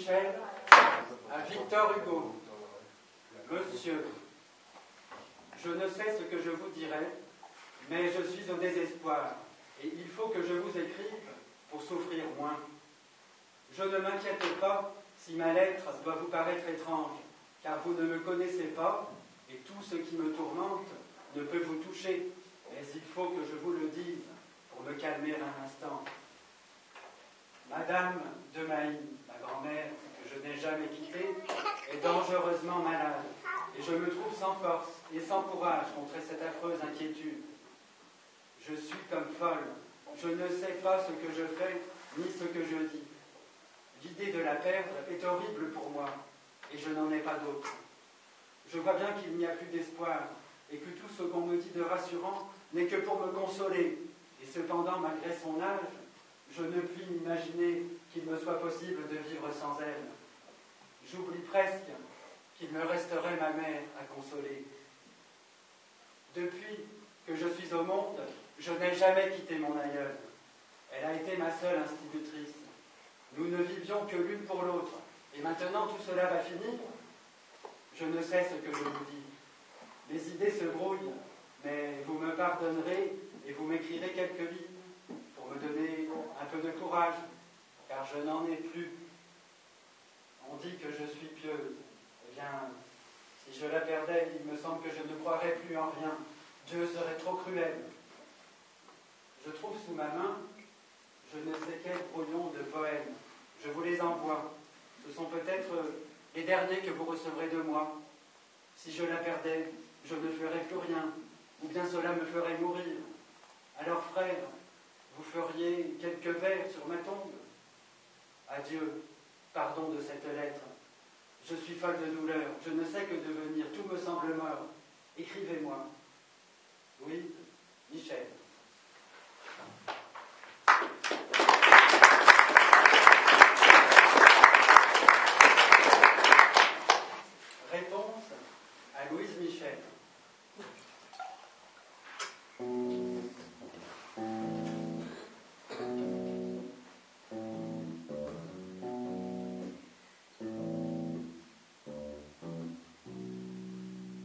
Michel à Victor Hugo. Monsieur, je ne sais ce que je vous dirai, mais je suis au désespoir, et il faut que je vous écrive pour souffrir moins. Je ne m'inquiète pas si ma lettre doit vous paraître étrange, car vous ne me connaissez pas, et tout ce qui me tourmente ne peut vous toucher, mais il faut que je vous le dise pour me calmer un instant. Madame de Mailly, ma grand-mère, que je n'ai jamais quittée, est dangereusement malade, et je me trouve sans force et sans courage contre cette affreuse inquiétude. Je suis comme folle, je ne sais pas ce que je fais, ni ce que je dis. L'idée de la perdre est horrible pour moi, et je n'en ai pas d'autre. Je vois bien qu'il n'y a plus d'espoir, et que tout ce qu'on me dit de rassurant n'est que pour me consoler, et cependant, malgré son âge, je ne puis m'imaginer qu'il me soit possible de vivre sans elle. J'oublie presque qu'il me resterait ma mère à consoler. Depuis que je suis au monde, je n'ai jamais quitté mon aïeule. Elle a été ma seule institutrice. Nous ne vivions que l'une pour l'autre. Et maintenant, tout cela va finir. Je ne sais ce que je vous dis. Les idées se brouillent, mais vous me pardonnerez et vous m'écrirez quelques lignes pour me donner un peu de courage, car je n'en ai plus. On dit que je suis pieuse. Eh bien, si je la perdais, il me semble que je ne croirais plus en rien. Dieu serait trop cruel. Je trouve sous ma main je ne sais quel brouillon de poèmes. Je vous les envoie. Ce sont peut-être les derniers que vous recevrez de moi. Si je la perdais, je ne ferais plus rien, ou bien cela me ferait mourir. Alors, frère, vous feriez quelques vers sur ma tombe. Adieu, pardon de cette lettre. Je suis folle de douleur, je ne sais que devenir, tout me semble mort. Écrivez-moi. Oui, Michel. Réponse à Louise Michel.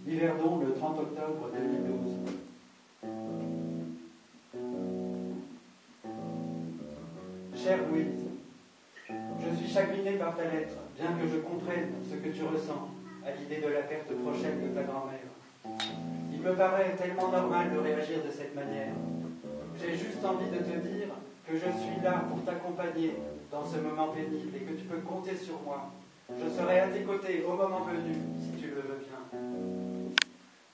Yverdon, le 30 octobre 2012. Chère Louise, je suis chagrinée par ta lettre, bien que je comprenne ce que tu ressens à l'idée de la perte prochaine de ta grand-mère. Il me paraît tellement normal de réagir de cette manière. J'ai juste envie de te dire que je suis là pour t'accompagner dans ce moment pénible et que tu peux compter sur moi. Je serai à tes côtés au moment venu, si tu le veux bien.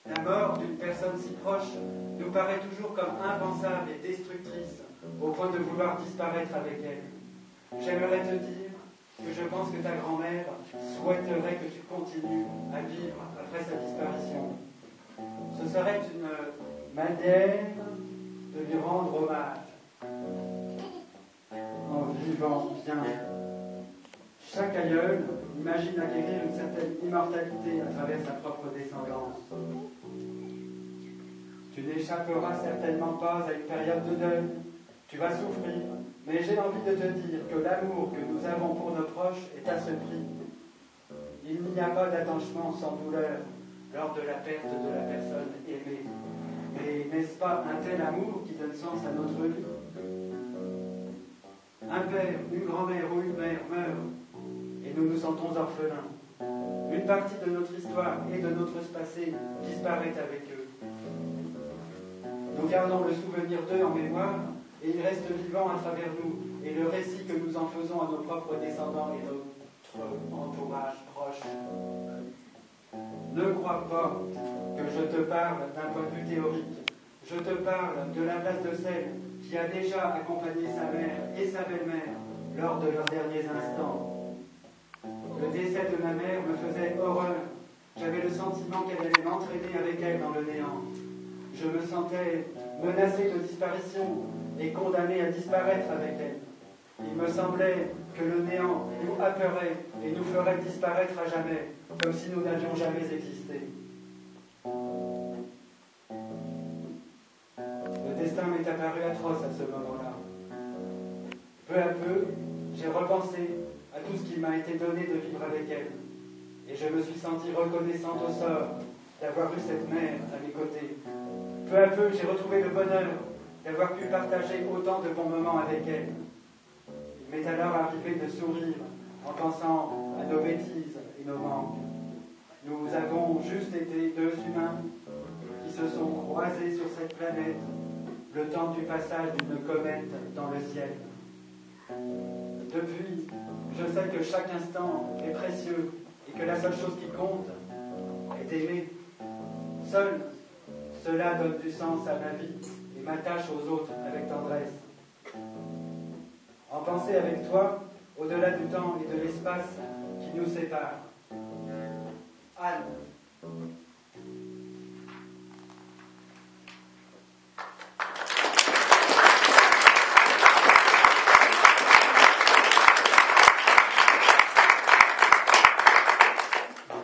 La mort d'une personne si proche nous paraît toujours comme impensable et destructrice, au point de vouloir disparaître avec elle. J'aimerais te dire que je pense que ta grand-mère souhaiterait que tu continues à vivre après sa disparition. Ce serait une manière de lui rendre hommage, en vivant bien. Chaque aïeul imagine acquérir une certaine immortalité à travers sa propre descendance. Tu n'échapperas certainement pas à une période de deuil. Tu vas souffrir, mais j'ai envie de te dire que l'amour que nous avons pour nos proches est à ce prix. Il n'y a pas d'attachement sans douleur lors de la perte de la personne aimée. Mais n'est-ce pas un tel amour qui donne sens à notre vie? Un père, une grand-mère ou une mère meurent et nous nous sentons orphelins. Une partie de notre histoire et de notre passé disparaît avec eux. Nous gardons le souvenir d'eux en mémoire et ils restent vivants à travers nous et le récit que nous en faisons à nos propres descendants et notre entourage proche. Ne crois pas que je te parle d'un point de vue théorique. Je te parle de la place de celle qui a déjà accompagné sa mère et sa belle-mère lors de leurs derniers instants. Le décès de ma mère me faisait horreur. J'avais le sentiment qu'elle allait m'entraîner avec elle dans le néant. Je me sentais menacé de disparition et condamné à disparaître avec elle. Il me semblait que le néant nous happerait et nous ferait disparaître à jamais, comme si nous n'avions jamais existé. Le destin m'est apparu atroce à ce moment-là. Peu à peu, j'ai repensé à tout ce qu'il m'a été donné de vivre avec elle. Et je me suis senti reconnaissante au sort d'avoir eu cette mère à mes côtés. Peu à peu, j'ai retrouvé le bonheur d'avoir pu partager autant de bons moments avec elle. Il m'est alors arrivé de sourire en pensant à nos bêtises et nos manques. Nous avons juste été deux humains qui se sont croisés sur cette planète le temps du passage d'une comète dans le ciel. Depuis, je sais que chaque instant est précieux et que la seule chose qui compte est aimer. Seul, cela donne du sens à ma vie et m'attache aux autres avec tendresse. En penser avec toi, au-delà du temps et de l'espace qui nous séparent. Anne.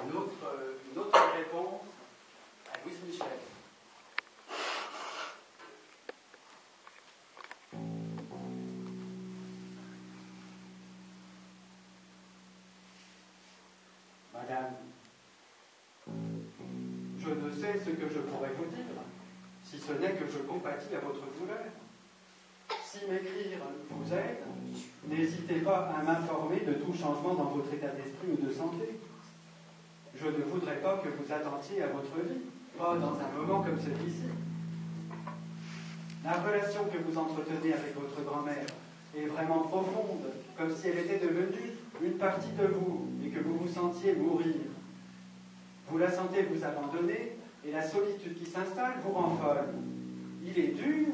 Une autre réponse à Louise Michel. Madame, je ne sais ce que je pourrais vous dire, si ce n'est que je compatis à votre douleur. Si m'écrire vous aide, n'hésitez pas à m'informer de tout changement dans votre état d'esprit ou de santé. Je ne voudrais pas que vous attentiez à votre vie, pas dans un moment comme celui-ci. La relation que vous entretenez avec votre grand-mère est vraiment profonde, comme si elle était devenue une partie de vous et que vous vous sentiez mourir. Vous la sentez vous abandonner et la solitude qui s'installe vous rend folle. Il est dur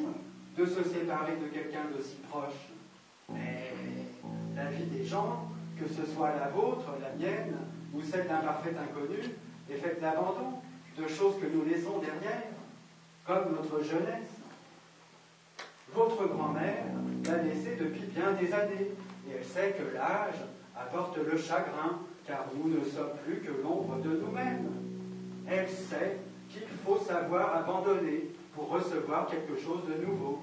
de se séparer de quelqu'un d'aussi proche. Mais la vie des gens, que ce soit la vôtre, la mienne, ou celle d'un parfait inconnu, est faite d'abandon, de choses que nous laissons derrière, comme notre jeunesse. Votre grand-mère l'a laissée depuis bien des années, et elle sait que l'âge apporte le chagrin, car nous ne sommes plus que l'ombre de nous-mêmes. Elle sait qu'il faut savoir abandonner pour recevoir quelque chose de nouveau.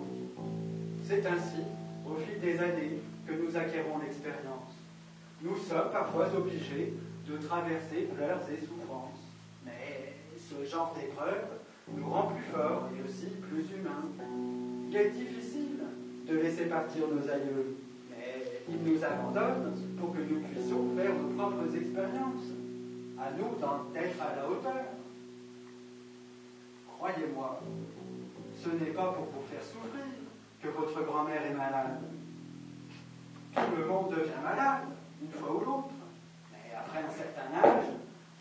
C'est ainsi, au fil des années, que nous acquérons l'expérience. Nous sommes parfois obligés de traverser pleurs et souffrances. Mais ce genre d'épreuve nous rend plus forts et aussi plus humains. Il est difficile de laisser partir nos aïeux, mais ils nous abandonnent pour que nous puissions faire nos propres expériences. À nous d'être à la hauteur. Croyez-moi, ce n'est pas pour vous faire souffrir que votre grand-mère est malade. Tout le monde devient malade, une fois ou l'autre. Mais après un certain âge,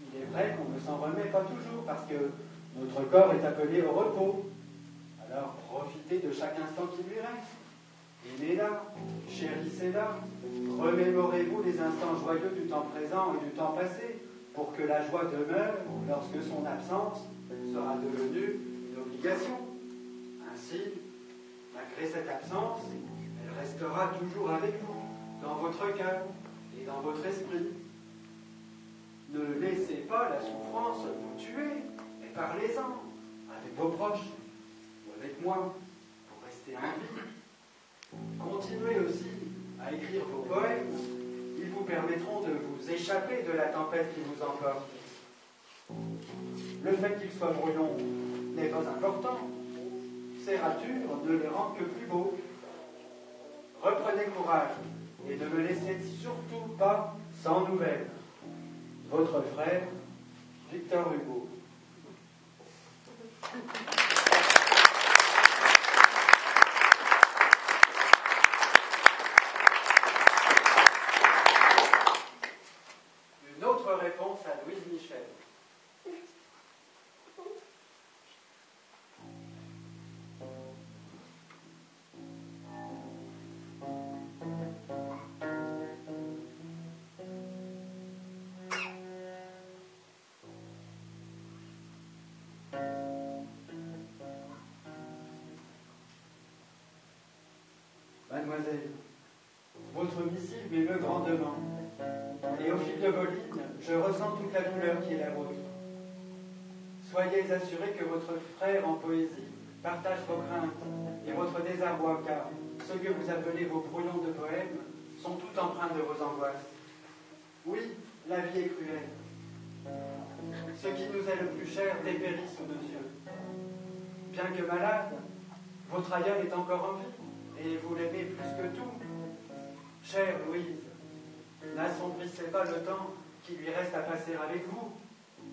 il est vrai qu'on ne s'en remet pas toujours parce que notre corps est appelé au repos. Alors profitez de chaque instant qui lui reste. Aimez-la, chérissez-la, remémorez-vous les instants joyeux du temps présent et du temps passé pour que la joie demeure lorsque son absence sera devenue une obligation. Ainsi, malgré cette absence, elle restera toujours avec vous, dans votre cœur et dans votre esprit. Ne laissez pas la souffrance vous tuer, mais parlez-en avec vos proches ou avec moi pour rester en vie. Continuez aussi à écrire vos poèmes. Ils vous permettront de vous échapper de la tempête qui vous emporte. Le fait qu'ils soient brouillons n'est pas important. Ces ratures ne les rendent que plus beaux. Reprenez courage et ne me laissez surtout pas sans nouvelles. Votre frère, Victor Hugo. Une autre réponse à Louise Michel. Mademoiselle, votre missive m'émeut grandement, et au fil de vos lignes, je ressens toute la douleur qui est la vôtre. Soyez assurés que votre frère en poésie partage vos craintes et votre désarroi, car ce que vous appelez vos brouillons de poèmes sont tout empreints de vos angoisses. Oui, la vie est cruelle. Ce qui nous est le plus cher dépérit sous nos yeux. Bien que malade, votre aïeul est encore en vie, et vous l'aimez plus que tout. Chère Louise, n'assombrissez pas le temps qui lui reste à passer avec vous,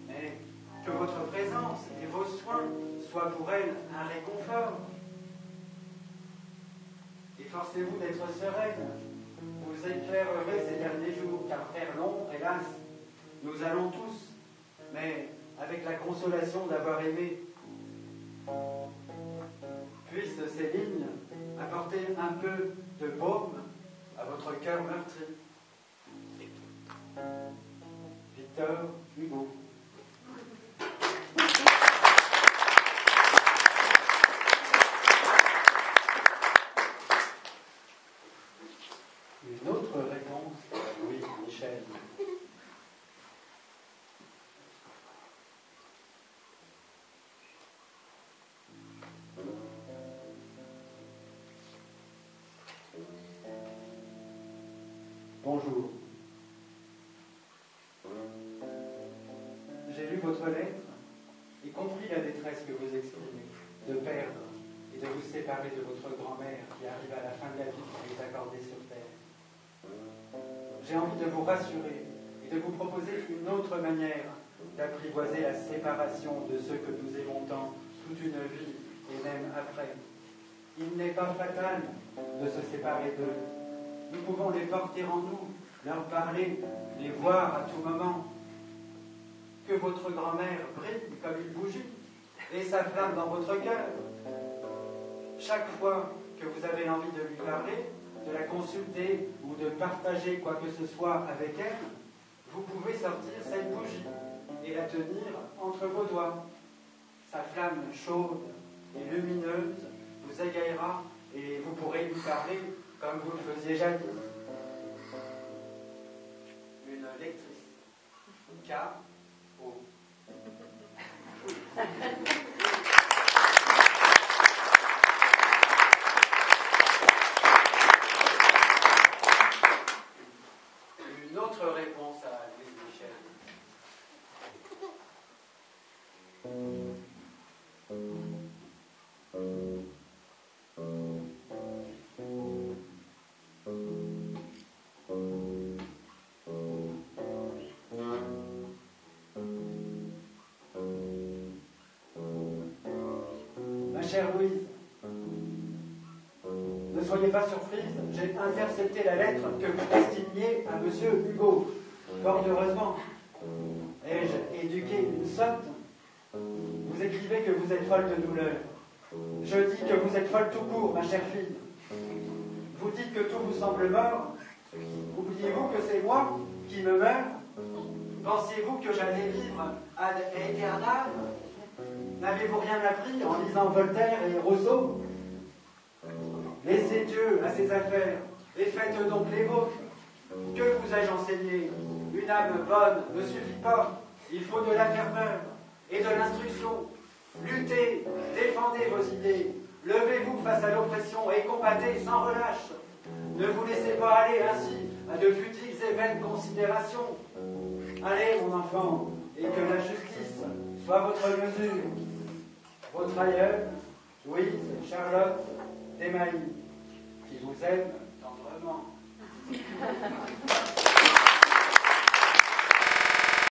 mais que votre présence et vos soins soient pour elle un réconfort. Efforcez-vous d'être sereine, vous éclairerez ces derniers jours, car vers l'ombre, hélas, nous allons tous, mais avec la consolation d'avoir aimé. Puissent ces lignes apporter un peu de baume à votre cœur meurtri. Victor Hugo. Une autre réponse, oui, Michel. Bonjour. J'ai lu votre lettre et compris la détresse que vous exprimez de perdre et de vous séparer de votre grand-mère qui arrive à la fin de la vie qui vous est accordée sur terre. J'ai envie de vous rassurer et de vous proposer une autre manière d'apprivoiser la séparation de ceux que nous aimons tant toute une vie et même après. Il n'est pas fatal de se séparer d'eux. Nous pouvons les porter en nous, leur parler, les voir à tout moment. Que votre grand-mère brille comme une bougie et sa flamme dans votre cœur. Chaque fois que vous avez l'envie de lui parler, de la consulter ou de partager quoi que ce soit avec elle, vous pouvez sortir cette bougie et la tenir entre vos doigts. Sa flamme chaude et lumineuse vous égayera et vous pourrez lui parler comme vous le faisiez jadis. Une lectrice. K.O. Une autre réponse à Louise Michel. Ma chère Louise, ne soyez pas surprise, j'ai intercepté la lettre que vous destiniez à monsieur Hugo. Fort heureusement. Ai-je éduqué une sotte? Vous écrivez que vous êtes folle de douleur. Je dis que vous êtes folle tout court, ma chère fille. Vous dites que tout vous semble mort. Oubliez-vous que c'est moi qui me meurs? Pensiez-vous que j'allais vivre ad aeternam? N'avez-vous rien appris en lisant Voltaire et Rousseau? Laissez Dieu à ses affaires et faites donc les vôtres. Que vous ai-je enseigné? Une âme bonne ne suffit pas. Il faut de la ferveur et de l'instruction. Luttez, défendez vos idées. Levez-vous face à l'oppression et combattez sans relâche. Ne vous laissez pas aller ainsi à de futiles et vaines considérations. Allez, mon enfant, et que la justice soit votre mesure. Votre aïeul, Louise Charlotte Desmailly, qui vous aime tendrement.